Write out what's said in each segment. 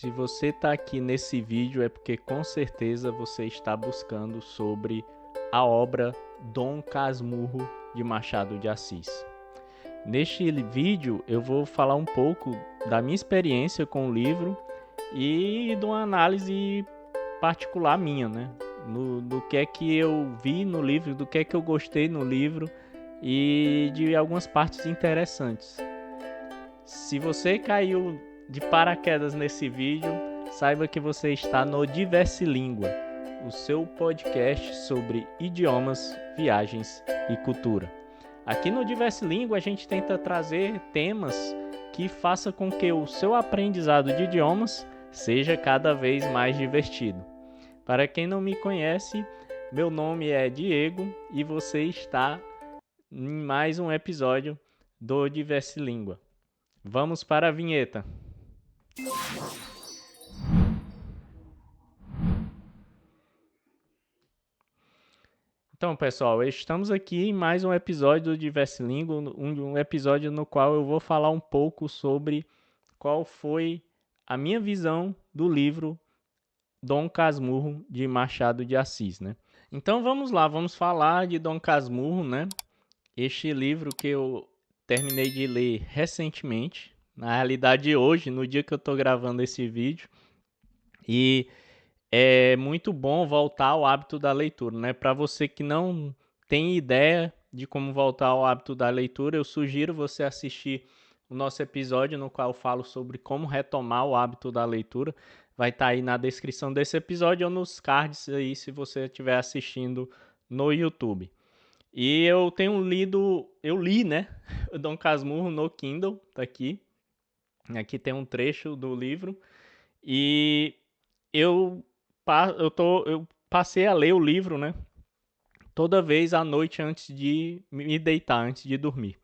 Se você está aqui nesse vídeo é porque com certeza você está buscando sobre a obra Dom Casmurro de Machado de Assis. Neste vídeo eu vou falar um pouco da minha experiência com o livro e de uma análise particular minha, né? Do que é que eu vi no livro, do que é que eu gostei no livro e de algumas partes interessantes. Se você caiu de paraquedas nesse vídeo, saiba que você está no Diversilíngua, o seu podcast sobre idiomas, viagens e cultura. Aqui no Diversilíngua a gente tenta trazer temas que façam com que o seu aprendizado de idiomas seja cada vez mais divertido. Para quem não me conhece, meu nome é Diego e você está em mais um episódio do Diversilíngua. Vamos para a vinheta. Então, pessoal, estamos aqui em mais um episódio do Diversilíngua, um episódio no qual eu vou falar um pouco sobre qual foi a minha visão do livro Dom Casmurro de Machado de Assis, né? Então vamos lá, vamos falar de Dom Casmurro, né? Este livro que eu terminei de ler recentemente, na realidade hoje, no dia que eu estou gravando esse vídeo, e é muito bom voltar ao hábito da leitura, né? Para você que não tem ideia de como voltar ao hábito da leitura, eu sugiro você assistir o nosso episódio no qual eu falo sobre como retomar o hábito da leitura. Vai estar aí na descrição desse episódio ou nos cards aí se você estiver assistindo no YouTube. E eu li, né, o Dom Casmurro no Kindle, tá aqui. Aqui tem um trecho do livro e eu passei a ler o livro, né, toda vez à noite antes de me deitar, antes de dormir.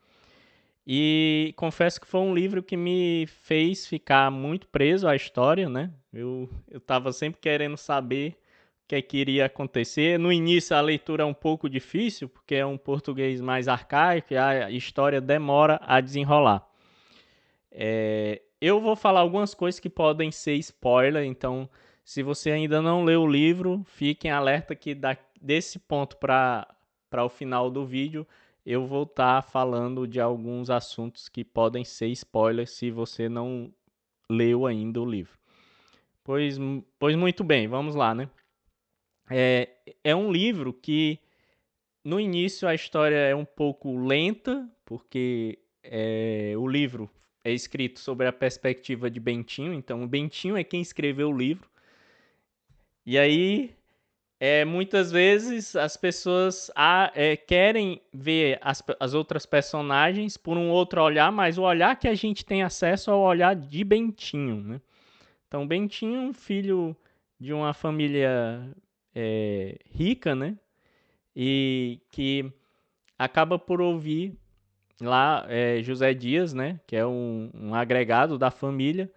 E confesso que foi um livro que me fez ficar muito preso à história, né? Eu estava sempre querendo saber o que é que iria acontecer. No início a leitura é um pouco difícil, porque é um português mais arcaico e a história demora a desenrolar. Eu vou falar algumas coisas que podem ser spoiler, então se você ainda não leu o livro, fiquem alerta que desse ponto para o final do vídeo eu vou estar falando de alguns assuntos que podem ser spoilers se você não leu ainda o livro. Pois muito bem, vamos lá, né? É um livro que no início a história é um pouco lenta, porque o livro é escrito sobre a perspectiva de Bentinho, então o Bentinho é quem escreveu o livro. E aí, muitas vezes as pessoas querem ver as outras personagens por um outro olhar, mas o olhar que a gente tem acesso é o olhar de Bentinho, né? Então, Bentinho, um filho de uma família rica, né? E que acaba por ouvir lá José Dias, né? Que é um agregado da família,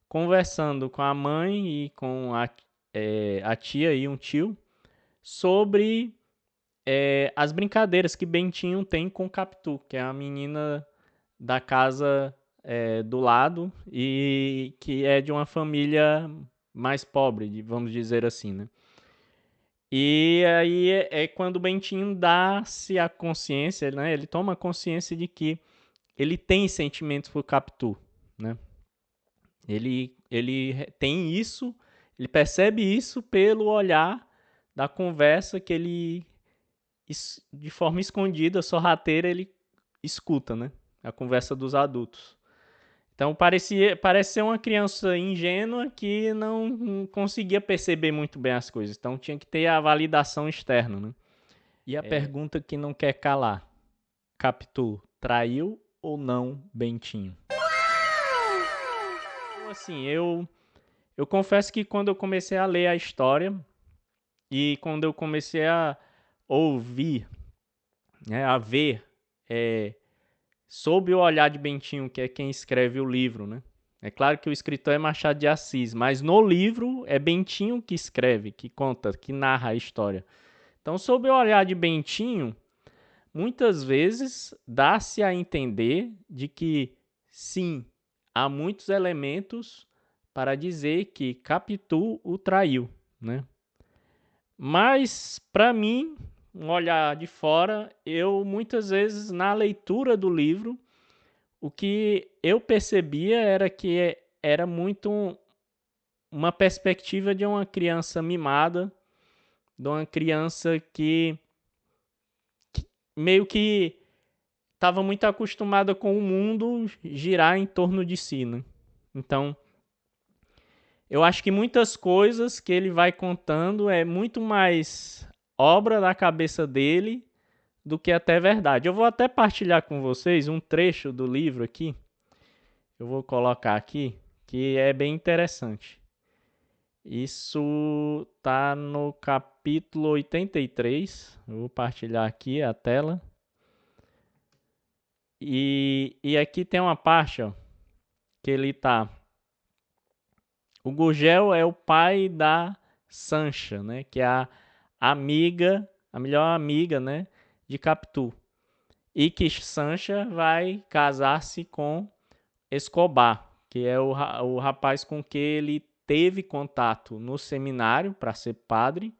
conversando com a mãe e com a tia e um tio sobre as brincadeiras que Bentinho tem com Capitu, que é a menina da casa do lado e que é de uma família mais pobre, vamos dizer assim, né? E aí é quando o Bentinho dá-se a consciência, né? Ele toma consciência de que ele tem sentimentos por Capitu, né? Ele tem isso, ele percebe isso pelo olhar da conversa que ele, de forma escondida, sorrateira, ele escuta, né? A conversa dos adultos. Então parece ser uma criança ingênua que não conseguia perceber muito bem as coisas. Então tinha que ter a validação externa, né? E a pergunta que não quer calar. Capitu, traiu ou não Bentinho? Então, assim, eu confesso que quando eu comecei a ler a história e quando eu comecei a ouvir, né, a ver sob o olhar de Bentinho, que é quem escreve o livro, né? É claro que o escritor é Machado de Assis, mas no livro é Bentinho que escreve, que conta, que narra a história. Então, sob o olhar de Bentinho, muitas vezes dá-se a entender de que, sim, há muitos elementos para dizer que Capitu o traiu, né? Mas, para mim, um olhar de fora, eu muitas vezes na leitura do livro, o que eu percebia era que era muito uma perspectiva de uma criança mimada, de uma criança que meio que estava muito acostumada com o mundo girar em torno de si, né? Então, eu acho que muitas coisas que ele vai contando é muito mais obra da cabeça dele do que até verdade. Eu vou até partilhar com vocês um trecho do livro aqui. Eu vou colocar aqui, que é bem interessante. Isso tá no capítulo 83. Eu vou partilhar aqui a tela. E aqui tem uma parte, ó, que ele tá. O Gurgel é o pai da Sancha, né? Que é a amiga, a melhor amiga, né? De Capitu. E que Sancha vai casar-se com Escobar, que é o rapaz com que ele teve contato no seminário para ser padre.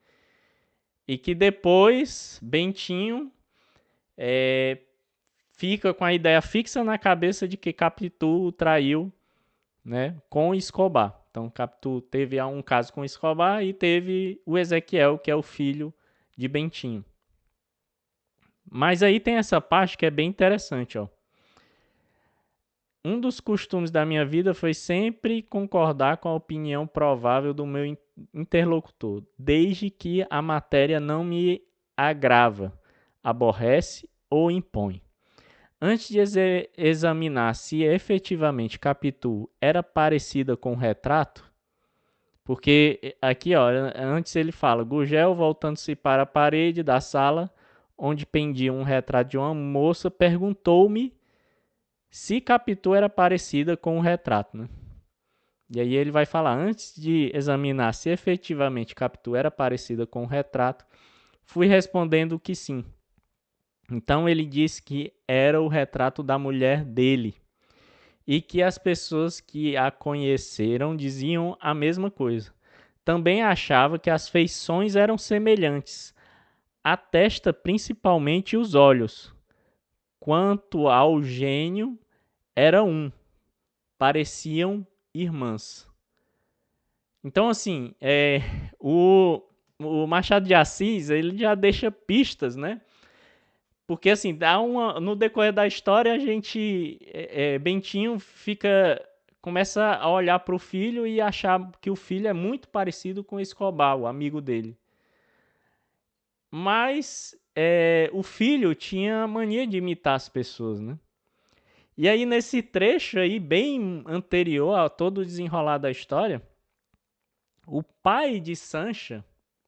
E que depois Bentinho fica com a ideia fixa na cabeça de que Capitu o traiu, né, com Escobar. Então Capitu teve um caso com Escobar e teve o Ezequiel, que é o filho de Bentinho. Mas aí tem essa parte que é bem interessante, ó. Um dos costumes da minha vida foi sempre concordar com a opinião provável do meu interlocutor, desde que a matéria não me agrava, aborrece ou impõe. Antes de examinar se efetivamente Capitu era parecida com o retrato, porque aqui, ó, antes ele fala, Gurgel, voltando-se para a parede da sala onde pendia um retrato de uma moça, perguntou-me se Capitu era parecida com o retrato, né? E aí ele vai falar, antes de examinar se efetivamente Capitu era parecida com o retrato, fui respondendo que sim. Então ele disse que era o retrato da mulher dele e que as pessoas que a conheceram diziam a mesma coisa. Também achava que as feições eram semelhantes, a testa principalmente e os olhos. Quanto ao gênio, era pareciam irmãs. Então, assim, o Machado de Assis, ele já deixa pistas, né? Porque, assim, no decorrer da história, a gente, Bentinho começa a olhar para o filho e achar que o filho é muito parecido com Escobar, o amigo dele. Mas o filho tinha a mania de imitar as pessoas, né? E aí, nesse trecho aí, bem anterior a todo o desenrolar da história, o pai de Sancha,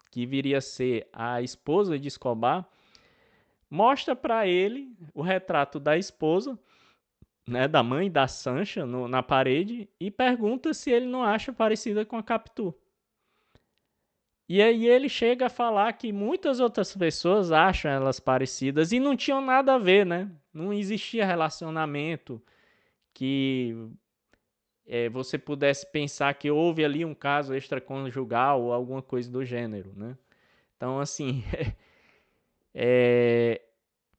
que viria a ser a esposa de Escobar, mostra para ele o retrato da esposa, né, da mãe da Sancha, na parede, e pergunta se ele não acha parecida com a Capitu. E aí ele chega a falar que muitas outras pessoas acham elas parecidas e não tinham nada a ver, né? Não existia relacionamento que você pudesse pensar que houve ali um caso extraconjugal ou alguma coisa do gênero, né? Então, assim,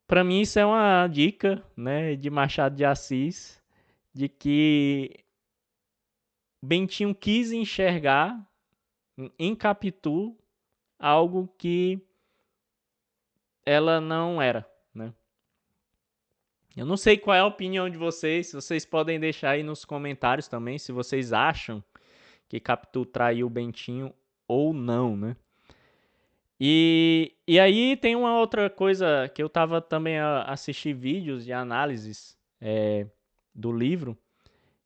para mim isso é uma dica, né, de Machado de Assis, de que Bentinho quis enxergar em Capitu algo que ela não era, né? Eu não sei qual é a opinião de vocês podem deixar aí nos comentários também, se vocês acham que Capitu traiu Bentinho ou não, né? E aí tem uma outra coisa que eu tava também a assistir vídeos de análises do livro.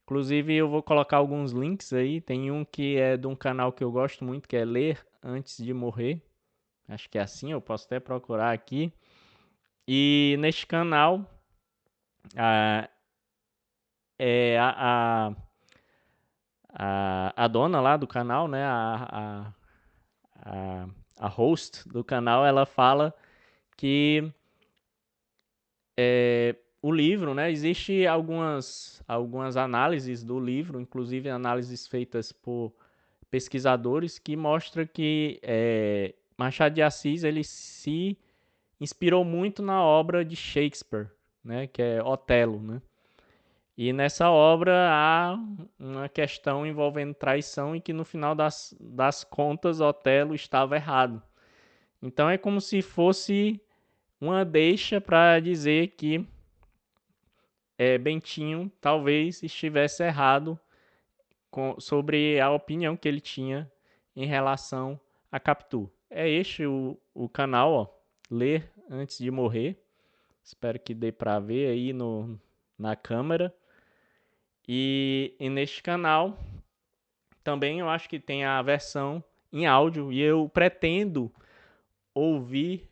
Inclusive eu vou colocar alguns links aí. Tem um que é de um canal que eu gosto muito, que é Ler Antes de Morrer. Acho que é assim, eu posso até procurar aqui. E neste canal, a, é a dona lá do canal, né? A host do canal, ela fala que o livro, né? Existe algumas análises do livro, inclusive análises feitas por pesquisadores, que mostram que Machado de Assis ele se inspirou muito na obra de Shakespeare, né? Que é Otelo, né? E nessa obra há uma questão envolvendo traição e que no final das contas Otelo estava errado. Então é como se fosse uma deixa para dizer que Bentinho talvez estivesse errado sobre a opinião que ele tinha em relação a Capitu. É este o canal, ó, Ler Antes de Morrer. Espero que dê para ver aí na câmera. E neste canal também eu acho que tem a versão em áudio e eu pretendo ouvir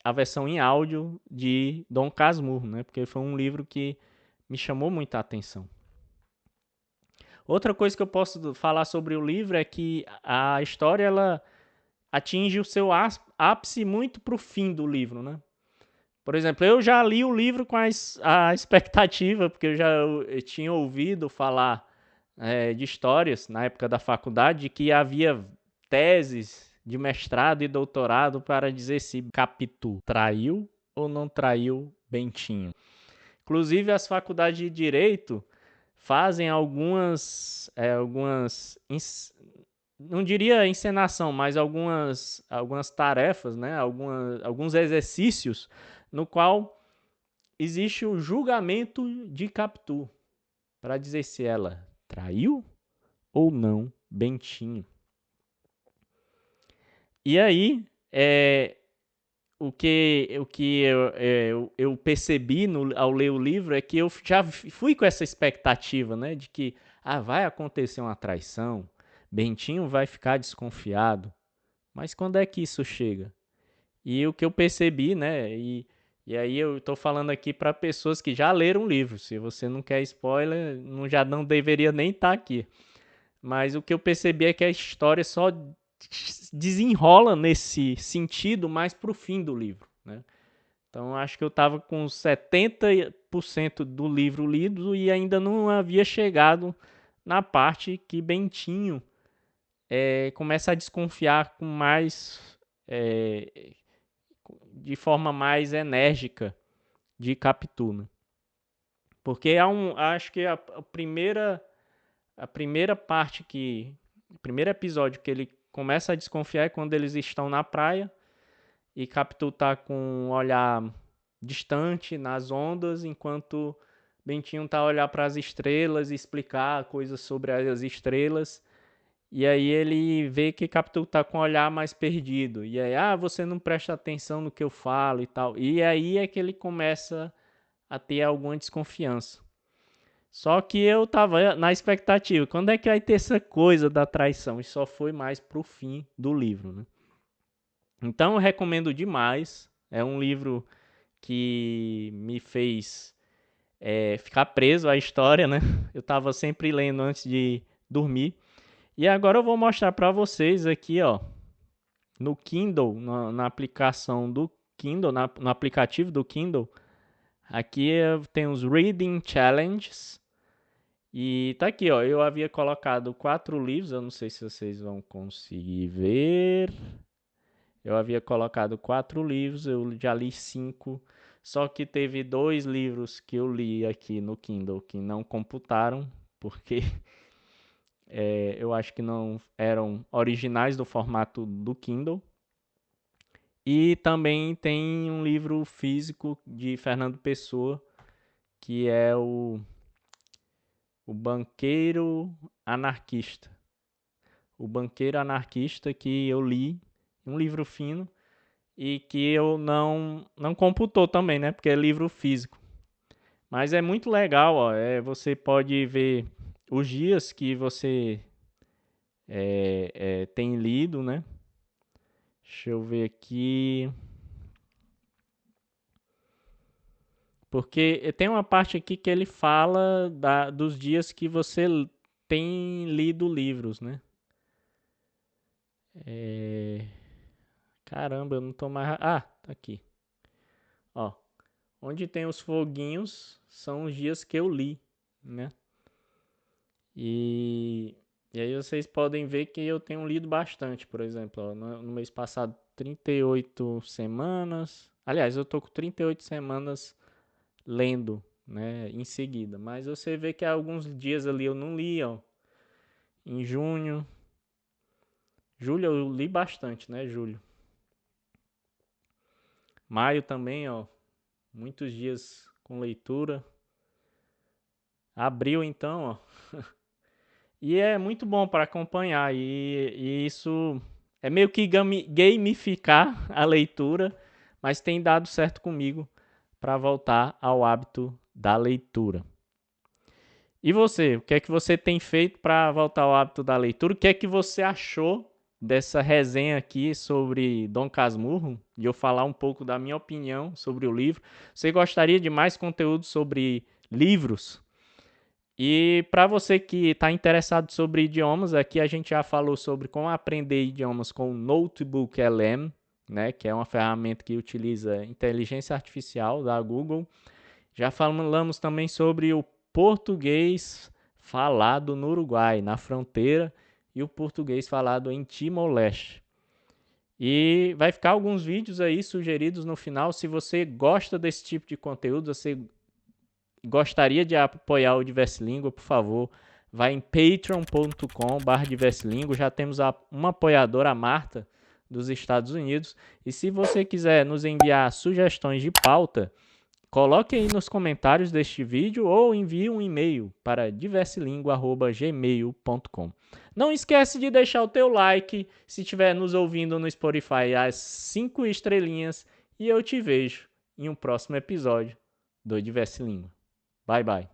a versão em áudio de Dom Casmurro, né? Porque foi um livro que me chamou muita atenção. Outra coisa que eu posso falar sobre o livro é que a história ela atinge o seu ápice muito pro fim do livro, né? Por exemplo, eu já li o livro com a expectativa, porque eu tinha ouvido falar de histórias na época da faculdade que havia teses de mestrado e doutorado para dizer se Capitu traiu ou não traiu Bentinho. Inclusive, as faculdades de Direito fazem algumas não diria encenação, mas algumas tarefas, né? Alguns exercícios no qual existe o julgamento de Capitu para dizer se ela traiu ou não Bentinho. E aí, eu percebi ao ler o livro é que eu já fui com essa expectativa, né, de que vai acontecer uma traição, Bentinho vai ficar desconfiado, mas quando é que isso chega? E o que eu percebi, né, e aí eu estou falando aqui para pessoas que já leram o livro, se você não quer spoiler, já não deveria nem estar aqui. Mas o que eu percebi é que a história só desenrola nesse sentido mais pro fim do livro, né? Então acho que eu estava com 70% do livro lido e ainda não havia chegado na parte que Bentinho começa a desconfiar com mais de forma mais enérgica de Capitu, né? Porque acho que a primeira parte o primeiro episódio que ele começa a desconfiar é quando eles estão na praia e Capitu tá com um olhar distante nas ondas, enquanto Bentinho tá a olhar para as estrelas e explicar coisas sobre as estrelas. E aí ele vê que Capitu tá com o olhar mais perdido. E aí, você não presta atenção no que eu falo e tal. E aí é que ele começa a ter alguma desconfiança. Só que eu tava na expectativa, quando é que vai ter essa coisa da traição? E só foi mais pro fim do livro, né? Então eu recomendo demais. É um livro que me fez ficar preso à história, né? Eu tava sempre lendo antes de dormir. E agora eu vou mostrar para vocês aqui, ó, no Kindle, na aplicação do Kindle, no aplicativo do Kindle. Aqui tem os Reading Challenges. E tá aqui, ó. Eu havia colocado 4 livros. Eu não sei se vocês vão conseguir ver. Eu havia colocado 4 livros. Eu já li 5. Só que teve 2 livros que eu li aqui no Kindle que não computaram. Porque eu acho que não eram originais do formato do Kindle. E também tem um livro físico de Fernando Pessoa. Que é o Banqueiro Anarquista. O Banqueiro Anarquista que eu li, um livro fino, e que eu não computou também, né? Porque é livro físico. Mas é muito legal, ó. Você pode ver os dias que você tem lido, né? Deixa eu ver aqui. Porque tem uma parte aqui que ele fala dos dias que você tem lido livros, né? Caramba, eu não tô mais. Tá aqui. Ó. onde tem os foguinhos são os dias que eu li, né? E aí vocês podem ver que eu tenho lido bastante, por exemplo, ó, no mês passado 38 semanas. Aliás, eu tô com 38 semanas lendo, né, em seguida. Mas você vê que há alguns dias ali eu não li, ó. Em junho, julho eu li bastante, né, julho. Maio também, ó, muitos dias com leitura. Abril então, ó. E é muito bom para acompanhar e isso é meio que gamificar a leitura, mas tem dado certo comigo para voltar ao hábito da leitura. E você, o que é que você tem feito para voltar ao hábito da leitura? O que é que você achou dessa resenha aqui sobre Dom Casmurro? E eu falar um pouco da minha opinião sobre o livro. Você gostaria de mais conteúdo sobre livros? E para você que está interessado sobre idiomas, aqui a gente já falou sobre como aprender idiomas com o Notebook LM, né, que é uma ferramenta que utiliza inteligência artificial da Google. Já falamos também sobre o português falado no Uruguai, na fronteira, e o português falado em Timor-Leste. E vai ficar alguns vídeos aí sugeridos no final. Se você gosta desse tipo de conteúdo, você gostaria de apoiar o Diversilíngua, por favor, vai em patreon.com/diversilíngua. Já temos uma apoiadora, a Marta, dos Estados Unidos. E se você quiser nos enviar sugestões de pauta, coloque aí nos comentários deste vídeo ou envie um e-mail para diversilingua@gmail.com. Não esquece de deixar o teu like se estiver nos ouvindo no Spotify, as 5 estrelinhas, e eu te vejo em um próximo episódio do Diversilingua. Bye, bye.